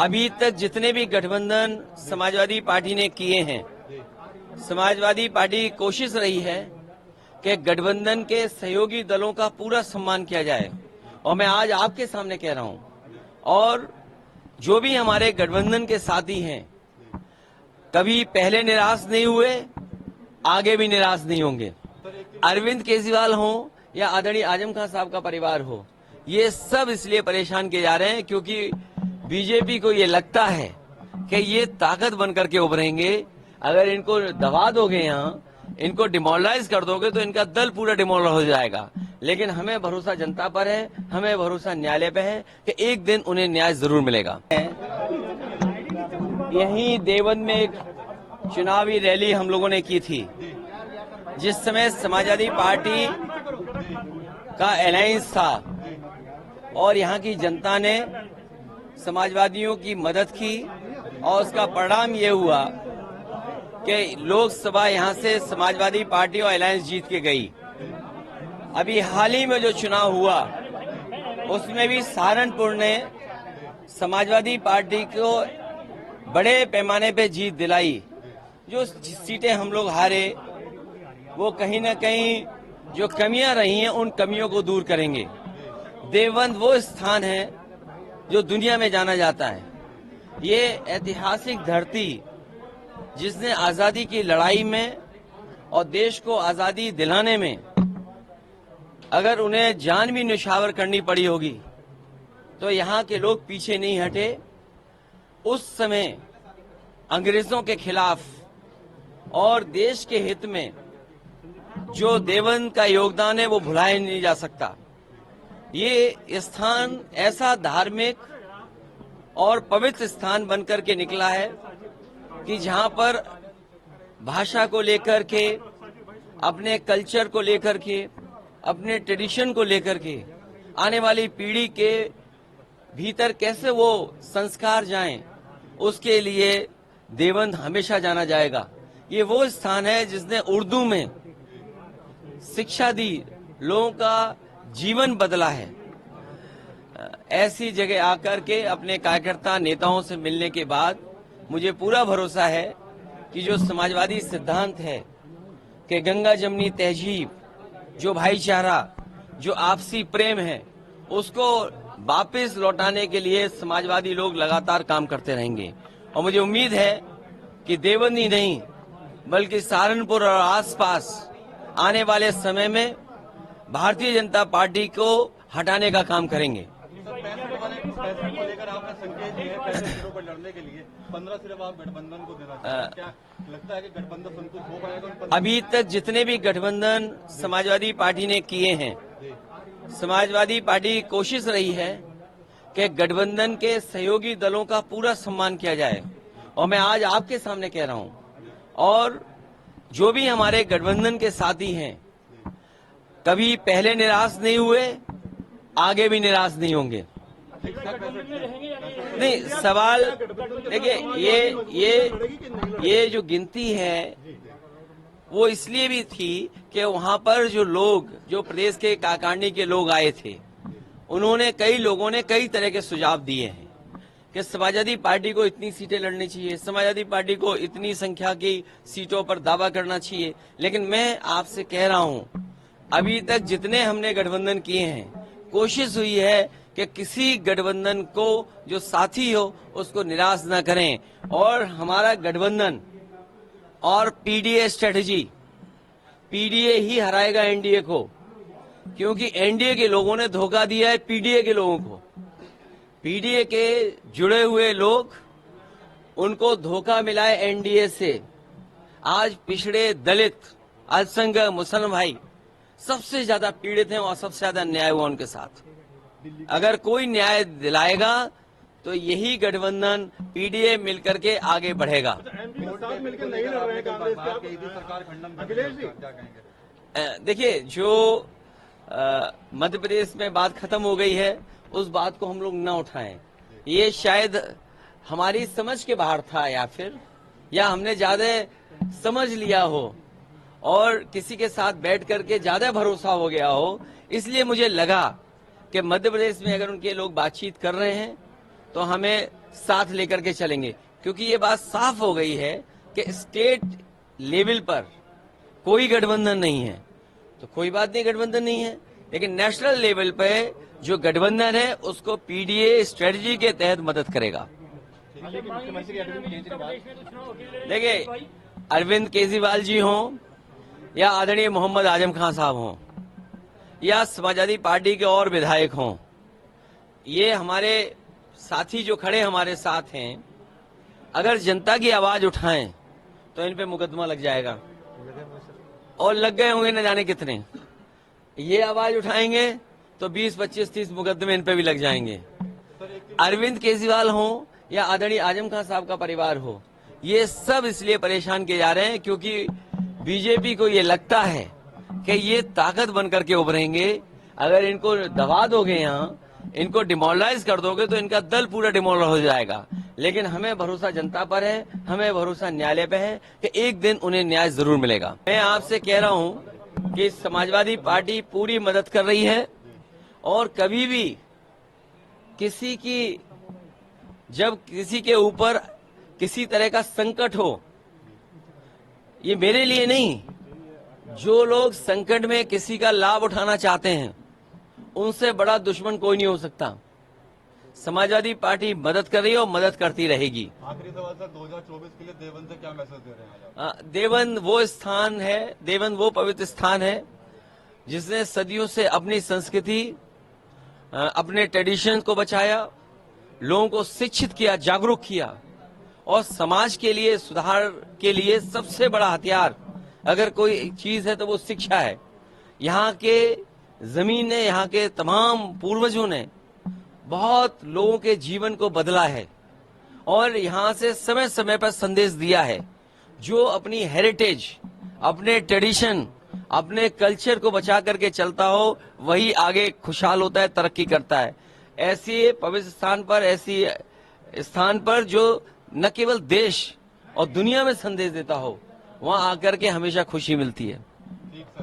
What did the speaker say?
अभी तक जितने भी गठबंधन समाजवादी पार्टी ने किए हैं, समाजवादी पार्टी की कोशिश रही है कि गठबंधन के सहयोगी दलों का पूरा सम्मान किया जाए। और मैं आज आपके सामने कह रहा हूं, और जो भी हमारे गठबंधन के साथी हैं, कभी पहले निराश नहीं हुए, आगे भी निराश नहीं होंगे। अरविंद केजरीवाल हो या आदरणीय आजम खान साहब का परिवार हो, ये सब इसलिए परेशान किए जा रहे हैं क्योंकि बीजेपी को ये लगता है कि ये ताकत बनकर के उभरेंगे। अगर इनको दबा दोगे, यहाँ इनको डिमोरलाइज कर दोगे तो इनका दल पूरा डिमोरलाइज हो जाएगा। लेकिन हमें भरोसा जनता पर है, हमें भरोसा न्यायालय पे है कि एक दिन उन्हें न्याय जरूर मिलेगा। यहीं देवबंद में एक चुनावी रैली हम लोगों ने की थी, जिस समय समाजवादी पार्टी का अलायंस था और यहाँ की जनता ने समाजवादियों की मदद की, और उसका परिणाम ये हुआ कि लोकसभा यहाँ से समाजवादी पार्टी और अलायंस जीत के गई। अभी हाल ही में जो चुनाव हुआ, उसमें भी सहारनपुर ने समाजवादी पार्टी को बड़े पैमाने पे जीत दिलाई। जो सीटें हम लोग हारे, वो कहीं न कहीं जो कमियां रही हैं, उन कमियों को दूर करेंगे। देवबंद वो स्थान है जो दुनिया में जाना जाता है। ये ऐतिहासिक धरती, जिसने आजादी की लड़ाई में और देश को आजादी दिलाने में अगर उन्हें जान भी न्यौछावर करनी पड़ी होगी, तो यहाँ के लोग पीछे नहीं हटे। उस समय अंग्रेजों के खिलाफ और देश के हित में जो देवबंद का योगदान है, वो भुलाया नहीं जा सकता। ये स्थान ऐसा धार्मिक और पवित्र स्थान बनकर के निकला है कि जहां पर भाषा को लेकर के, अपने कल्चर को लेकर के, अपने ट्रेडिशन को लेकर के आने वाली पीढ़ी के भीतर कैसे वो संस्कार जाएं, उसके लिए देवबंद हमेशा जाना जाएगा। ये वो स्थान है जिसने उर्दू में शिक्षा दी, लोगों का जीवन बदला है। ऐसी जगह आकर के अपने कार्यकर्ता नेताओं से मिलने के बाद मुझे पूरा भरोसा है कि जो समाजवादी सिद्धांत है कि गंगा जमनी तहजीब, जो भाईचारा, जो आपसी प्रेम है, उसको वापस लौटाने के लिए समाजवादी लोग लगातार काम करते रहेंगे। और मुझे उम्मीद है कि देवबंद ही नहीं, बल्कि सहारनपुर और आसपास आने वाले समय में भारतीय जनता पार्टी को हटाने का काम करेंगे। अभी तक जितने भी गठबंधन समाजवादी पार्टी ने किए हैं, समाजवादी पार्टी की कोशिश रही है कि गठबंधन के सहयोगी दलों का पूरा सम्मान किया जाए। और मैं आज आपके सामने कह रहा हूं, और जो भी हमारे गठबंधन के साथी हैं, कभी पहले निराश नहीं हुए, आगे भी निराश नहीं होंगे। नहीं, सवाल देखिए, ये जो गिनती है वो इसलिए भी थी कि वहां पर जो लोग, जो प्रदेश के काकानी के लोग आए थे, उन्होंने, कई लोगों ने कई तरह के सुझाव दिए हैं कि समाजवादी पार्टी को इतनी सीटें लड़नी चाहिए, समाजवादी पार्टी को इतनी संख्या की सीटों पर दावा करना चाहिए। लेकिन मैं आपसे कह रहा हूं, अभी तक जितने हमने गठबंधन किए हैं, कोशिश हुई है कि किसी गठबंधन को जो साथी हो उसको निराश न करें। और हमारा गठबंधन और पीडीए स्ट्रेटजी, पीडीए ही हराएगा एनडीए को, क्योंकि एनडीए के लोगों ने धोखा दिया है पीडीए के लोगों को। पीडीए के जुड़े हुए लोग, उनको धोखा मिला है एनडीए से। आज पिछड़े, दलित, अल्पसंख्यक, मुसलमान भाई सबसे ज्यादा पीड़ित हैं और सबसे ज्यादा न्याय हुआ उनके साथ। अगर कोई न्याय दिलाएगा तो यही गठबंधन पीडीए मिलकर के आगे बढ़ेगा। देखिए, जो मध्य प्रदेश में बात खत्म हो गई है, उस बात को हम लोग न उठाएं। ये शायद हमारी समझ के बाहर था, या हमने ज्यादा समझ लिया हो और किसी के साथ बैठ करके ज्यादा भरोसा हो गया हो। इसलिए मुझे लगा कि मध्य प्रदेश में अगर उनके लोग बातचीत कर रहे हैं तो हमें साथ लेकर के चलेंगे, क्योंकि ये बात साफ हो गई है कि स्टेट लेवल पर कोई गठबंधन नहीं है। तो कोई बात नहीं, गठबंधन नहीं है, लेकिन नेशनल लेवल पे जो गठबंधन है उसको पीडीए स्ट्रेटजी के तहत मदद करेगा। देखिए, अरविंद केजरीवाल जी हों या आदरणीय मोहम्मद आजम खान साहब हों या समाजवादी पार्टी के और विधायक हों, ये हमारे साथी जो खड़े हमारे साथ हैं, अगर जनता की आवाज उठाएं तो इन पे मुकदमा लग जाएगा, और लग गए होंगे न जाने कितने। ये आवाज उठाएंगे तो 20, 25, 30 मुकदमे इन पे भी लग जाएंगे। अरविंद केजरीवाल हो या आदरणीय आजम खान साहब का परिवार हो, ये सब इसलिए परेशान किए जा रहे हैं क्योंकि बीजेपी को ये लगता है कि ये ताकत बनकर के उभरेंगे। अगर इनको दबा दोगे, यहाँ इनको डिमोरलाइज कर दोगे तो इनका दल पूरा डिमोरलाइज हो जाएगा। लेकिन हमें भरोसा जनता पर है, हमें भरोसा न्यायालय पे है कि एक दिन उन्हें न्याय जरूर मिलेगा। मैं आपसे कह रहा हूं कि समाजवादी पार्टी पूरी मदद कर रही है, और कभी भी किसी की, जब किसी के ऊपर किसी तरह का संकट हो, ये मेरे लिए नहीं, जो लोग संकट में किसी का लाभ उठाना चाहते हैं उनसे बड़ा दुश्मन कोई नहीं हो सकता। समाजवादी पार्टी मदद कर रही है और मदद करती रहेगी। आखिरी सवाल सर, 2024 के लिए देवन से क्या मैसेज दे रहे हैं आप? देवन वो स्थान है, देवन वो पवित्र स्थान है जिसने सदियों से अपनी संस्कृति, अपने ट्रेडिशन को बचाया, लोगों को शिक्षित किया, जागरूक किया, और समाज के लिए, सुधार के लिए सबसे बड़ा हथियार अगर कोई चीज है तो वो शिक्षा है। यहाँ के जमीन ने, यहाँ के तमाम पूर्वजों ने बहुत लोगों के जीवन को बदला है, और यहाँ से समय समय पर संदेश दिया है। जो अपनी हेरिटेज, अपने ट्रेडिशन, अपने कल्चर को बचा करके चलता हो, वही आगे खुशहाल होता है, तरक्की करता है। ऐसे पवित्र स्थान पर, ऐसी स्थान पर जो न केवल देश और दुनिया में संदेश देता हो, वहां आकर के हमेशा खुशी मिलती है।